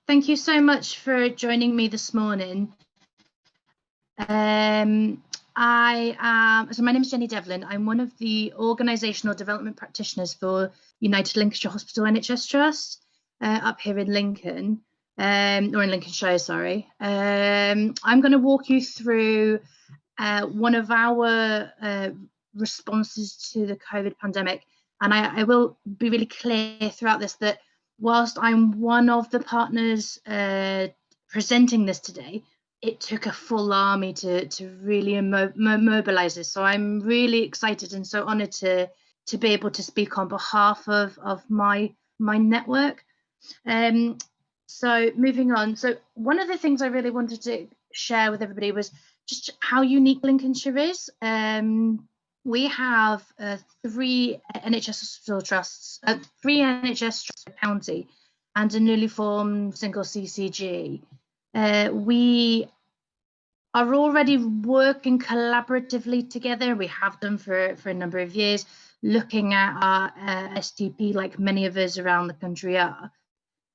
Thank you so much for joining me this morning. My name is Jenny Devlin. I'm one of the organisational development practitioners for United Lincolnshire Hospital NHS Trust up here in Lincoln, or in Lincolnshire, sorry. I'm going to walk you through one of our responses to the COVID pandemic. And I will be really clear throughout this that whilst I'm one of the partners presenting this today, it took a full army to really mobilise this. So I'm really excited and so honoured to be able to speak on behalf of my network. So moving on. So one of the things I really wanted to share with everybody was just how unique Lincolnshire is. We have 3 NHS hospital trusts, 3 NHS trusts per county, and a newly formed single CCG. We are already working collaboratively together. We have done for a number of years, looking at our STP like many of us around the country are.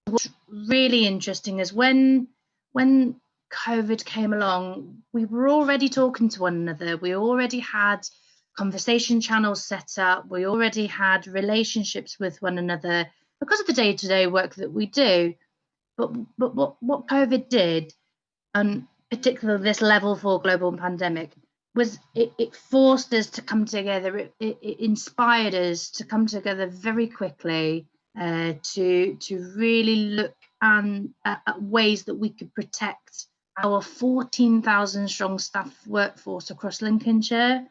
What's really interesting is when COVID came along, we were already talking to one another. We already had conversation channels set up. We already had relationships with one another because of the day-to-day work that we do. But what COVID did, and particularly this level 4 global pandemic, was it forced us to come together. It inspired us to come together very quickly to really look at ways that we could protect our 14,000 strong staff workforce across Lincolnshire.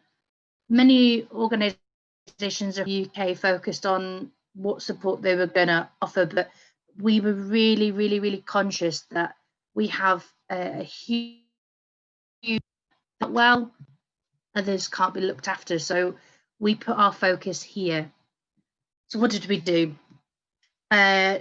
Many organisations in the UK focused on what support they were going to offer, but we were really conscious that we have a huge, well, others can't be looked after. So we put our focus here. So what did we do?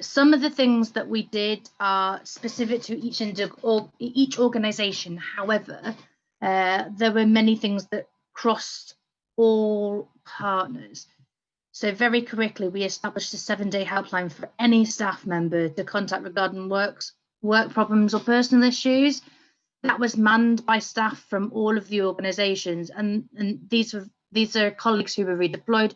Some of the things that we did are specific to each organisation. However, there were many things that crossed all partners. So very quickly, we established a 7-day helpline for any staff member to contact regarding work problems or personal issues. That was manned by staff from all of the organisations, and these are colleagues who were redeployed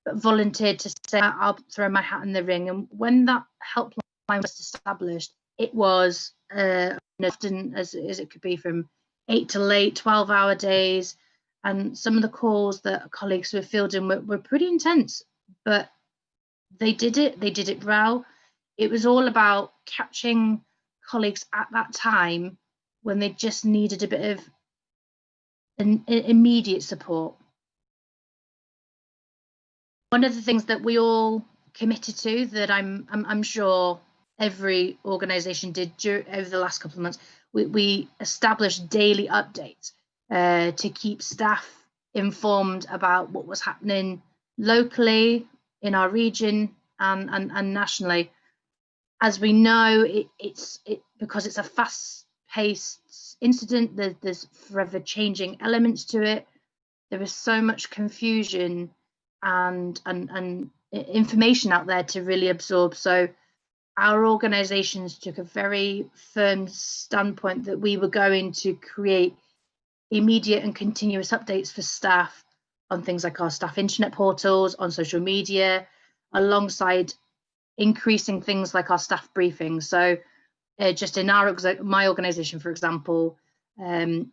but volunteered to say, I'll throw my hat in the ring. And when that helpline was established, it was often as it could be from 8 to late, 12-hour days. And some of the calls that colleagues were fielding were pretty intense, but they did it well. It was all about catching colleagues at that time when they just needed a bit of an immediate support. One of the things that we all committed to, that I'm sure every organisation did over the last couple of months, we established daily updates to keep staff informed about what was happening locally in our region and nationally. As we know, because it's a fast-paced incident, there's forever changing elements to it. There is so much confusion and information out there to really absorb. So our organisations took a very firm standpoint that we were going to create immediate and continuous updates for staff on things like our staff internet portals, on social media, alongside increasing things like our staff briefings. So just in my organisation, for example,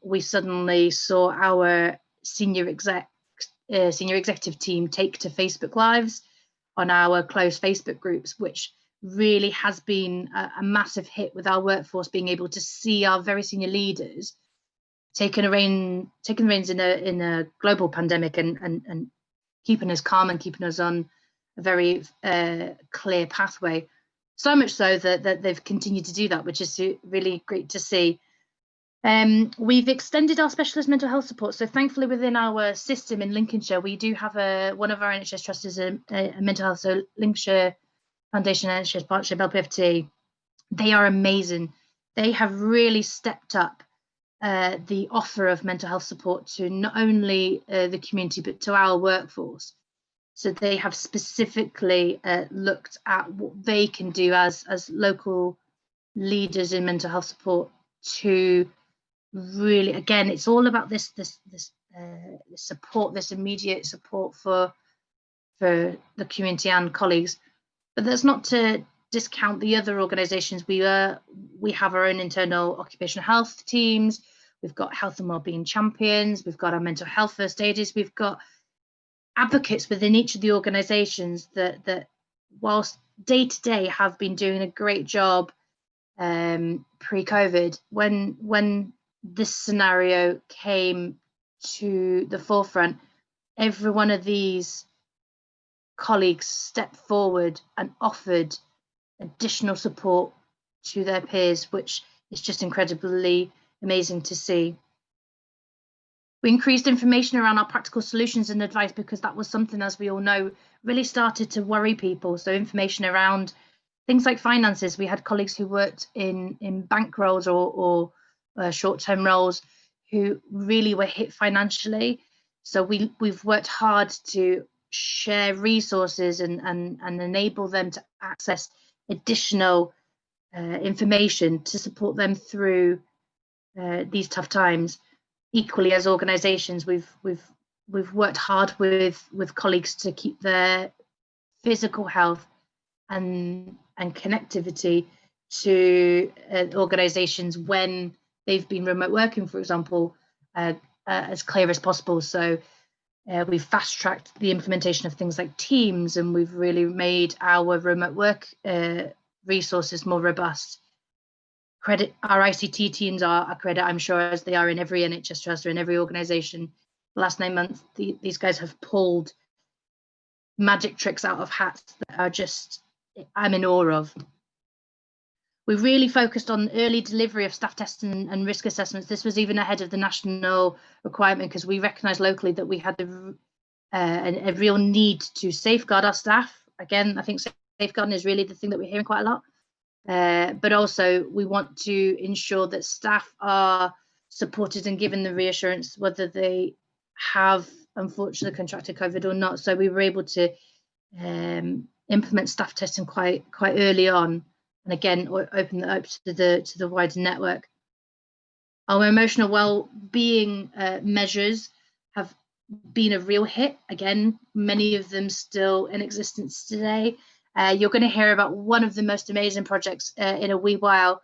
we suddenly saw our senior executive team take to Facebook Lives on our closed Facebook groups, which really has been a massive hit, with our workforce being able to see our very senior leaders taking the reins in a global pandemic and keeping us calm and keeping us on a very clear pathway. So much so that they've continued to do that, which is really great to see. We've extended our specialist mental health support. So thankfully, within our system in Lincolnshire, we do have one of our NHS trusts is a mental health. So Lincolnshire Foundation NHS Partnership, LPFT, they are amazing. They have really stepped up the offer of mental health support to not only the community, but to our workforce. So they have specifically looked at what they can do as local leaders in mental health support to really, again, it's all about this support, this immediate support for the community and colleagues. But that's not to discount the other organisations. We have our own internal occupational health teams. We've got health and wellbeing champions. We've got our mental health first aiders. We've got advocates within each of the organisations that whilst day to day have been doing a great job pre-COVID. When this scenario came to the forefront, every one of these colleagues stepped forward and offered additional support to their peers, which is just incredibly amazing to see. We increased information around our practical solutions and advice because that was something, as we all know, really started to worry people. So information around things like finances. We had colleagues who worked in bank roles or short-term roles who really were hit financially. So we've worked hard to share resources and enable them to access additional information to support them through these tough times. Equally, as organisations, we've worked hard with colleagues to keep their physical health and connectivity to organisations when they've been remote working, for example, as clear as possible. So we've fast-tracked the implementation of things like Teams, and we've really made our remote work resources more robust. Credit our ICT teams are a credit, I'm sure, as they are in every NHS trust or in every organisation. The last 9 months, these guys have pulled magic tricks out of hats that are just, I'm in awe of. We really focused on early delivery of staff tests and risk assessments. This was even ahead of the national requirement because we recognised locally that we had a real need to safeguard our staff. Again, I think safeguarding is really the thing that we're hearing quite a lot. But also we want to ensure that staff are supported and given the reassurance whether they have unfortunately contracted COVID or not. So we were able to implement staff testing quite early on, and again open that up to the wider network. Our emotional well-being measures have been a real hit. Again, many of them still in existence today. You're going to hear about one of the most amazing projects in a wee while,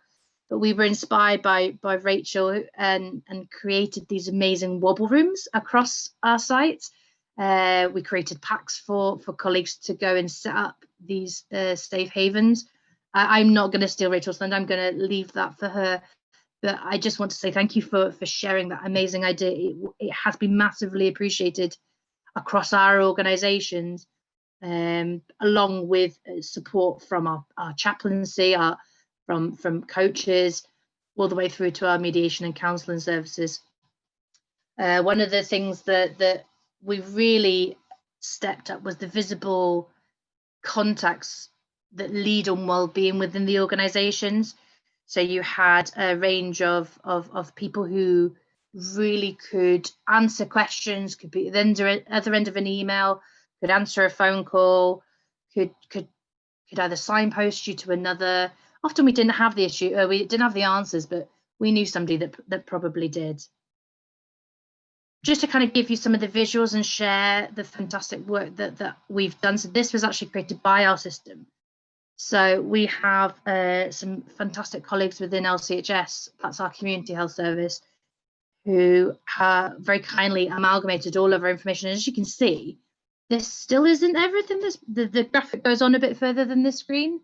but we were inspired by Rachel and created these amazing wobble rooms across our sites. We created packs for colleagues to go and set up these safe havens. I'm not going to steal Rachel's thunder. I'm going to leave that for her. But I just want to say thank you for sharing that amazing idea. It has been massively appreciated across our organisations. Along with support from our chaplaincy, from coaches, all the way through to our mediation and counselling services. One of the things that we really stepped up was the visible contacts that lead on wellbeing within the organisations. So you had a range of people who really could answer questions, could be at the other end of an email, could answer a phone call, could either signpost you to another. Often we didn't have the issue, or we didn't have the answers, but we knew somebody that probably did. Just to kind of give you some of the visuals and share the fantastic work that we've done. So this was actually created by our system. So we have some fantastic colleagues within LCHS, that's our community health service, who have very kindly amalgamated all of our information. And as you can see, this still isn't everything. The graphic goes on a bit further than this screen,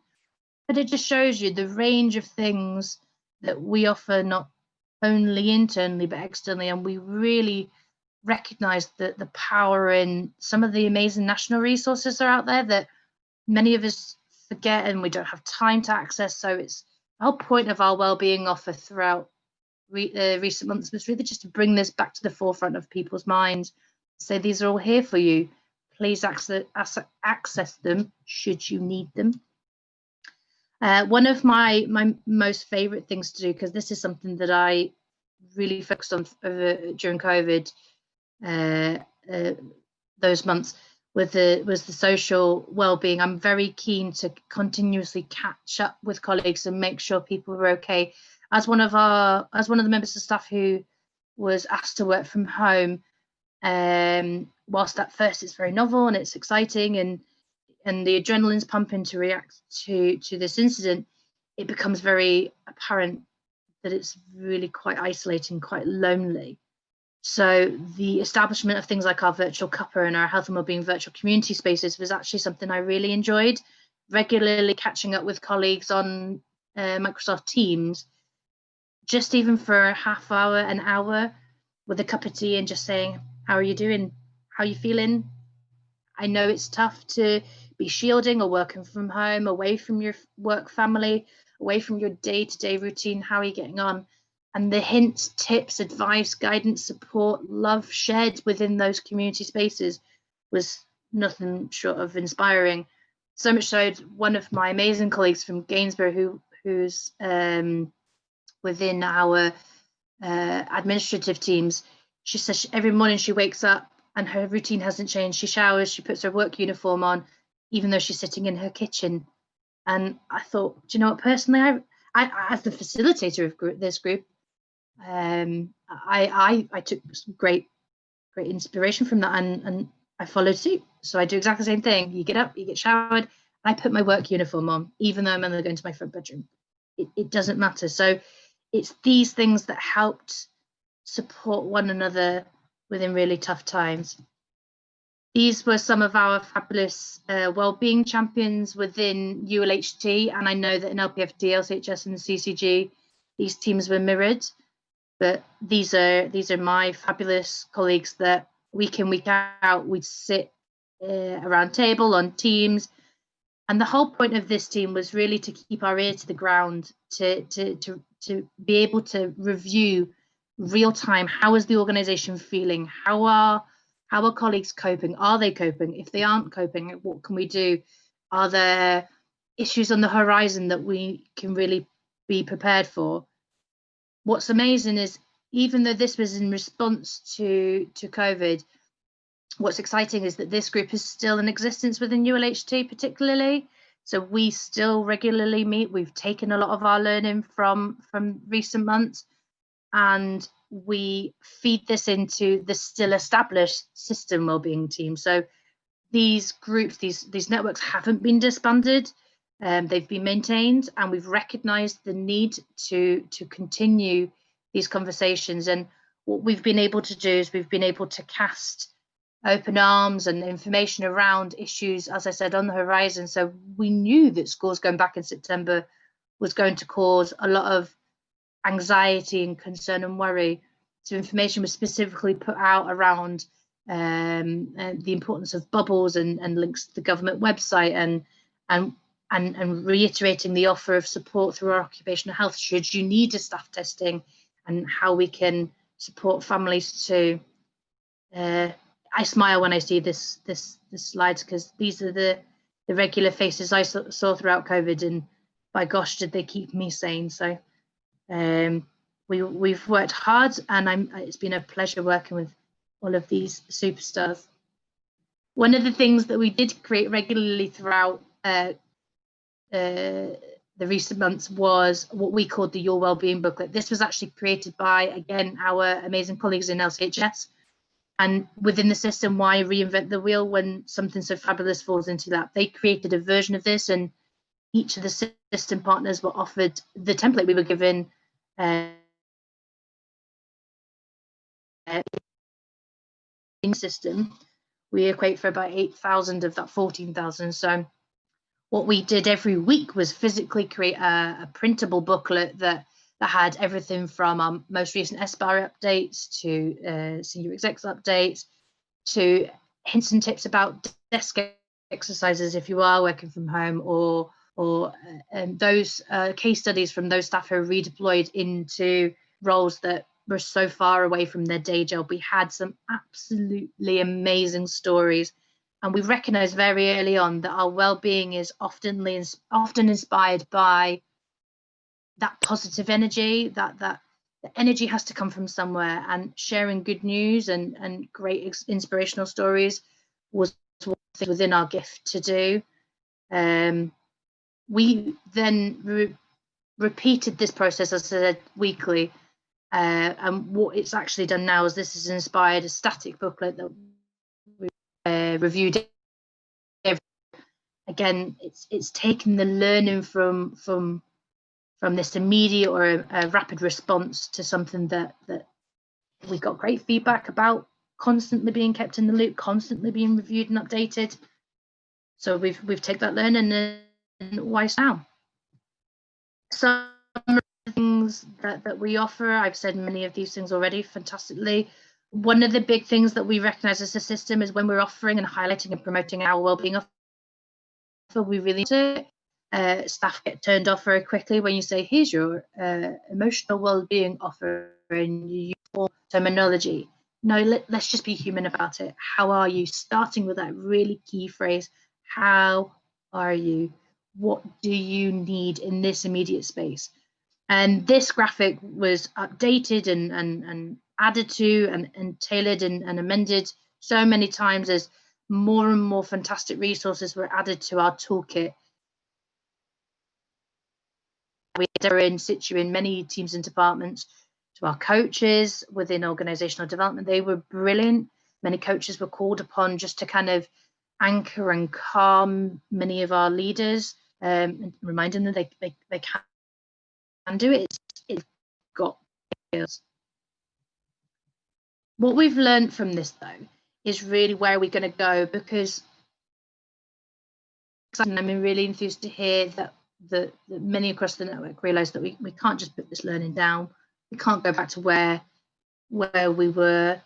but it just shows you the range of things that we offer, not only internally, but externally. And we really recognise the power in some of the amazing national resources that are out there that many of us forget and we don't have time to access. So it's the whole point of our wellbeing offer throughout recent months was really just to bring this back to the forefront of people's minds. So these are all here for you. Please access them should you need them. One of my most favourite things to do, because this is something that I really focused on during COVID, those months, was the social well-being. I'm very keen to continuously catch up with colleagues and make sure people were okay. As one of the members of staff who was asked to work from home, whilst at first it's very novel and it's exciting and the adrenaline's pumping to react to this incident, it becomes very apparent that it's really quite isolating, quite lonely. So the establishment of things like our virtual cuppa and our health and wellbeing virtual community spaces was actually something I really enjoyed. Regularly catching up with colleagues on Microsoft Teams, just even for a half hour, an hour, with a cup of tea and just saying, how are you doing? How are you feeling? I know it's tough to be shielding or working from home, away from your work family, away from your day-to-day routine. How are you getting on? And the hints, tips, advice, guidance, support, love shared within those community spaces was nothing short of inspiring. So much so, one of my amazing colleagues from Gainsborough, who's within our administrative teams, she says every morning she wakes up and her routine hasn't changed. She showers, she puts her work uniform on, even though she's sitting in her kitchen. And I thought, do you know what, personally, I as the facilitator of this group, I took some great inspiration from that, and I followed suit. So I do exactly the same thing. You get up, you get showered, and I put my work uniform on, even though I'm only going to my front bedroom. It doesn't matter. So it's these things that helped support one another within really tough times. These were some of our fabulous wellbeing champions within ULHT, and I know that in LPFT, LCHS, and the CCG, these teams were mirrored. But these are my fabulous colleagues that week in, week out, we'd sit around table on Teams. And the whole point of this team was really to keep our ear to the ground, to be able to review real time, how is the organisation feeling? How are colleagues coping? Are they coping? If they aren't coping, what can we do? Are there issues on the horizon that we can really be prepared for? What's amazing is, even though this was in response to COVID, what's exciting is that this group is still in existence within ULHT particularly. So we still regularly meet. We've taken a lot of our learning from recent months, and we feed this into the still established system wellbeing team. So these groups, these networks haven't been disbanded. They've been maintained, and we've recognised the need to continue these conversations. And what we've been able to do is we've been able to cast open arms and information around issues, as I said, on the horizon. So we knew that schools going back in September was going to cause a lot of anxiety and concern and worry. So information was specifically put out around the importance of bubbles and links to the government website, and reiterating the offer of support through our occupational health should you need a staff testing, and how we can support families too. I smile when I see this slides, because these are the regular faces I saw throughout COVID, and by gosh, did they keep me sane. So we've worked hard, and it's been a pleasure working with all of these superstars. One of the things that we did create regularly throughout the recent months was what we called the Your Wellbeing booklet. This was actually created by, again, our amazing colleagues in LCHS. And within the system, why reinvent the wheel when something so fabulous falls into that? They created a version of this, and each of the system partners were offered the template we were given in system. We equate for about 8,000 of that 14,000. So what we did every week was physically create a printable booklet that had everything from our most recent SBAR updates to senior execs updates, to hints and tips about desk exercises if you are working from home, or those case studies from those staff who are redeployed into roles that were so far away from their day job. We had some absolutely amazing stories, and we recognised very early on that our well-being is often inspired by that positive energy. That the energy has to come from somewhere, and sharing good news and great inspirational stories was within our gift to do. We then repeated this process, as I said, weekly. And what it's actually done now is this has inspired a static booklet that we reviewed. Again, it's taken the learning from this immediate or a rapid response to something that we got great feedback about, constantly being kept in the loop, constantly being reviewed and updated. So we've taken that learning and why now? Some of the things that we offer, I've said many of these things already fantastically. One of the big things that we recognize as a system is when we're offering and highlighting and promoting our wellbeing offer, we really do. Staff get turned off very quickly when you say, here's your emotional well-being offer, and you use all terminology. No, let's just be human about it. How are you? Starting with that really key phrase, how are you? What do you need in this immediate space? And this graphic was updated and added to and tailored and amended so many times as more and more fantastic resources were added to our toolkit. We are in situ in many teams and departments. To our coaches within organizational development, they were brilliant. Many coaches were called upon just to kind of anchor and calm many of our leaders, and remind them that they can do it. It's got skills. What we've learned from this, though, is really where we're going to go, because I'm really enthused to hear that many across the network realise that we can't just put this learning down. We can't go back to where we were.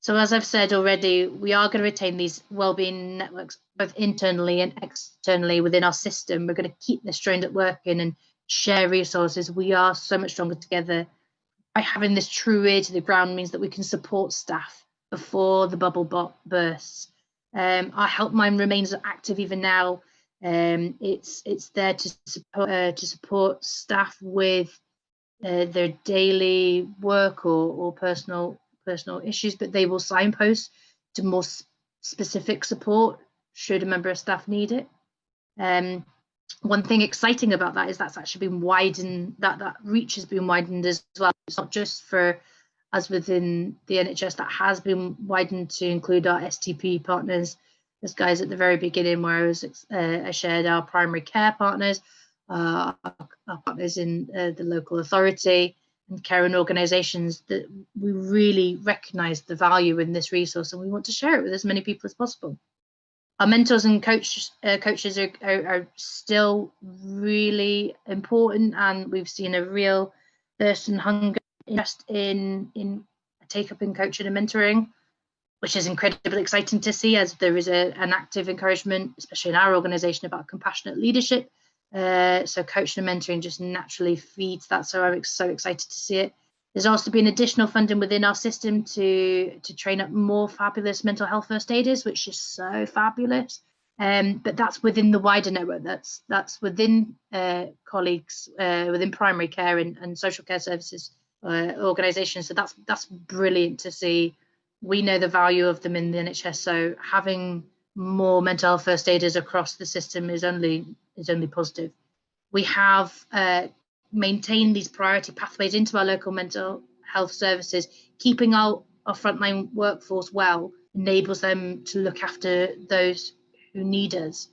So as I've said already, we are going to retain these wellbeing networks both internally and externally within our system. We're going to keep this trained at working and share resources. We are so much stronger together. By having this true ear to the ground means that we can support staff before the bubble bursts. Our helpline remains active even now. It's there to support staff with their daily work or personal issues, but they will signpost to more specific support should a member of staff need it. One thing exciting about that is that's actually been widened, that reach has been widened as well. It's not just for us within the NHS, that has been widened to include our STP partners. There's guys at the very beginning where I shared our primary care partners, our partners in the local authority and caring organisations, that we really recognise the value in this resource and we want to share it with as many people as possible. Our mentors and coaches are still really important, and we've seen a real thirst and hunger interest in take up in coaching and mentoring, which is incredibly exciting to see, as there is an active encouragement, especially in our organisation, about compassionate leadership. So coaching and mentoring just naturally feeds that. So I'm so excited to see it. There's also been additional funding within our system to train up more fabulous mental health first aiders, which is so fabulous. But that's within the wider network. That's within colleagues within primary care and social care services organisations. So that's brilliant to see. We know the value of them in the NHS. So having more mental health first aiders across the system is only positive. We have maintained these priority pathways into our local mental health services. Keeping our frontline workforce well enables them to look after those who need us,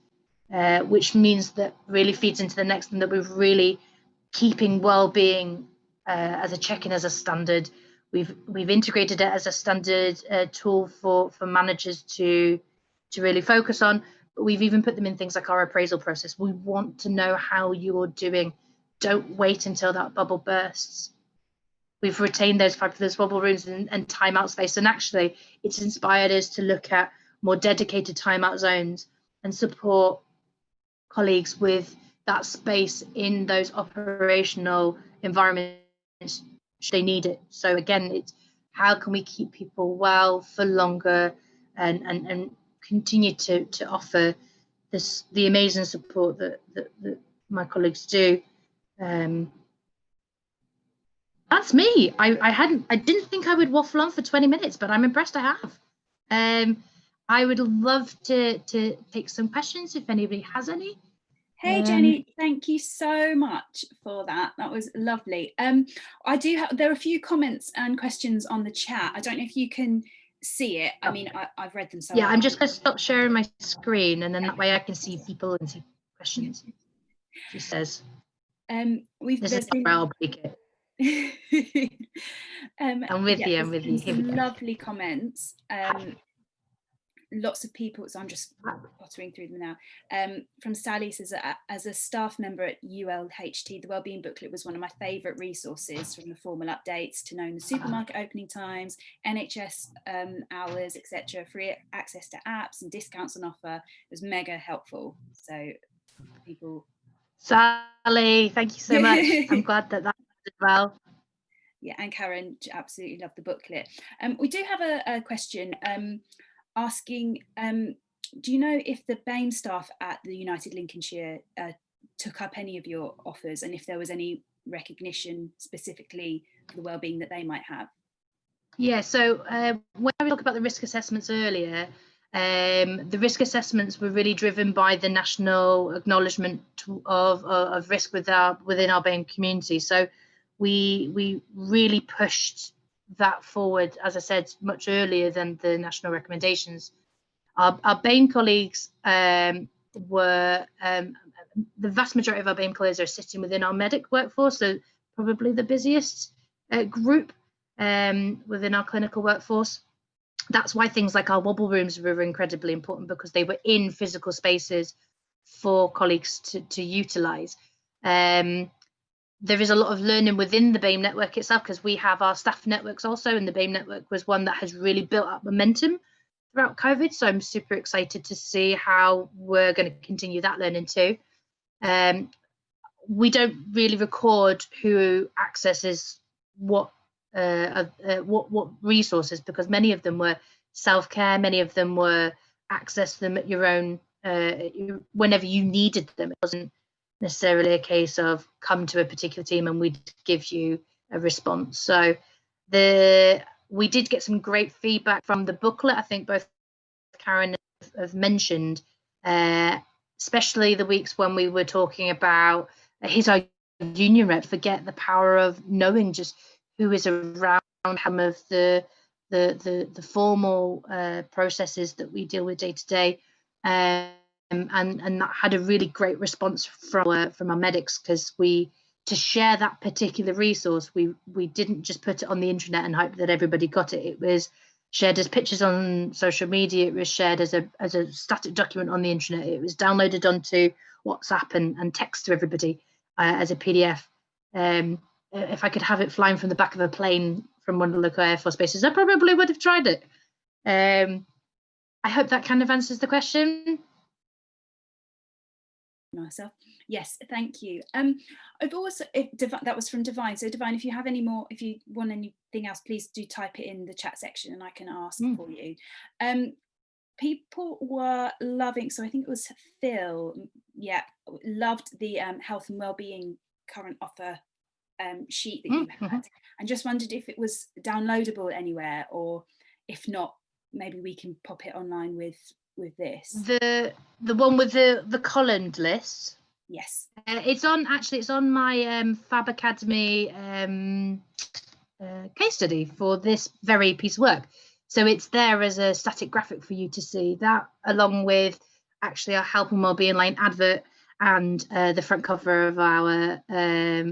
which means that really feeds into the next thing, that we're really keeping well-being as a check-in, as a standard. We've integrated it as a standard tool for managers to really focus on. But we've even put them in things like our appraisal process. We want to know how you're doing. Don't wait until that bubble bursts. We've retained those fabulous wobble rooms and timeout space. And actually, it's inspired us to look at more dedicated timeout zones and support colleagues with that space in those operational environments should they need it. So again, it's how can we keep people well for longer and continue to offer the amazing support that my colleagues do. That's me. I didn't think I would waffle on for 20 minutes, but I'm impressed I have. I would love to take some questions if anybody has any. Hey Jenny, thank you so much for that. That was lovely. I do have, there are a few comments and questions on the chat. I don't know if you can see it. I mean, I've read them. So yeah, I'm just going to stop sharing my screen, and then that way I can see people and see questions. She says, this is where I'll break it. I'm with you. I'm with you. Some lovely comments. Lots of people, so I'm just pottering through them now. From Sally says, as a staff member at ULHT, the Wellbeing booklet was one of my favourite resources, from the formal updates to knowing the supermarket opening times, NHS hours, etc. Free access to apps and discounts on offer. It was mega helpful. So people. Sally, thank you so much. I'm glad that did well. Yeah, and Karen absolutely loved the booklet. We do have a question asking, do you know if the BAME staff at the United Lincolnshire took up any of your offers, and if there was any recognition specifically for the wellbeing that they might have? Yeah, so when we talked about the risk assessments earlier, the risk assessments were really driven by the national acknowledgement of risk within our BAME community. So we really pushed that forward, as I said, much earlier than the national recommendations. Our BAME colleagues were, the vast majority of our BAME colleagues are sitting within our medic workforce, so probably the busiest group within our clinical workforce. That's why things like our wobble rooms were incredibly important, because they were in physical spaces for colleagues to utilise. There is a lot of learning within the BAME network itself, because we have our staff networks also, and the BAME network was one that has really built up momentum throughout COVID. So I'm super excited to see how we're going to continue that learning too. We don't really record who accesses what resources, because many of them were self-care, many of them were access them at your own whenever you needed them. It wasn't necessarily a case of come to a particular team and we'd give you a response. So we did get some great feedback from the booklet. I think both Karen have mentioned, especially the weeks when we were talking about here's our union rep, forget the power of knowing just who is around some of the formal processes that we deal with day to day. And that had a really great response from our medics, because to share that particular resource, we didn't just put it on the internet and hope that everybody got it. It was shared as pictures on social media. It was shared as a static document on the internet. It was downloaded onto WhatsApp and text to everybody as a PDF. If I could have it flying from the back of a plane from one of the local Air Force bases, I probably would have tried it. I hope that kind of answers the question. Myself, yes, thank you. I've also, that was from Divine. So Divine, if you have any more, if you want anything else, please do type it in the chat section and I can ask for you. People were loving, so I think it was Phil, yeah, loved the health and wellbeing current offer sheet that you had, and just wondered if it was downloadable anywhere, or if not, maybe we can pop it online with this. The one with the columned list. Yes. It's on my Fab Academy case study for this very piece of work. So it's there as a static graphic for you to see that, along with actually our Help and Wellbeing Line advert and the front cover of our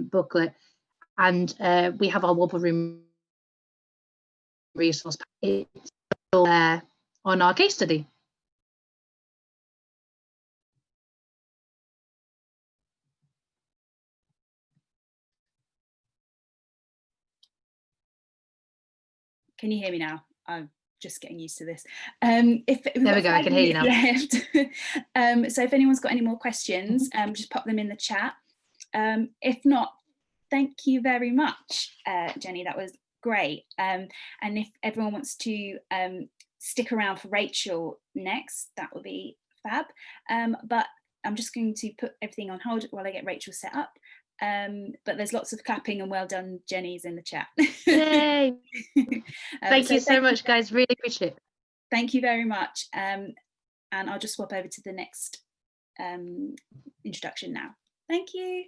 booklet. And we have our wobble room resource. It's all there on our case study. Can you hear me now? I'm just getting used to this. There we go, I can hear you now. Left. So if anyone's got any more questions, just pop them in the chat. If not, thank you very much, Jenny, that was great. And if everyone wants to stick around for Rachel next, that would be fab. But I'm just going to put everything on hold while I get Rachel set up. But there's lots of clapping and well done Jenny's in the chat. Yay! Thank you so much, guys. Really appreciate it. Thank you very much. And I'll just swap over to the next introduction now. Thank you.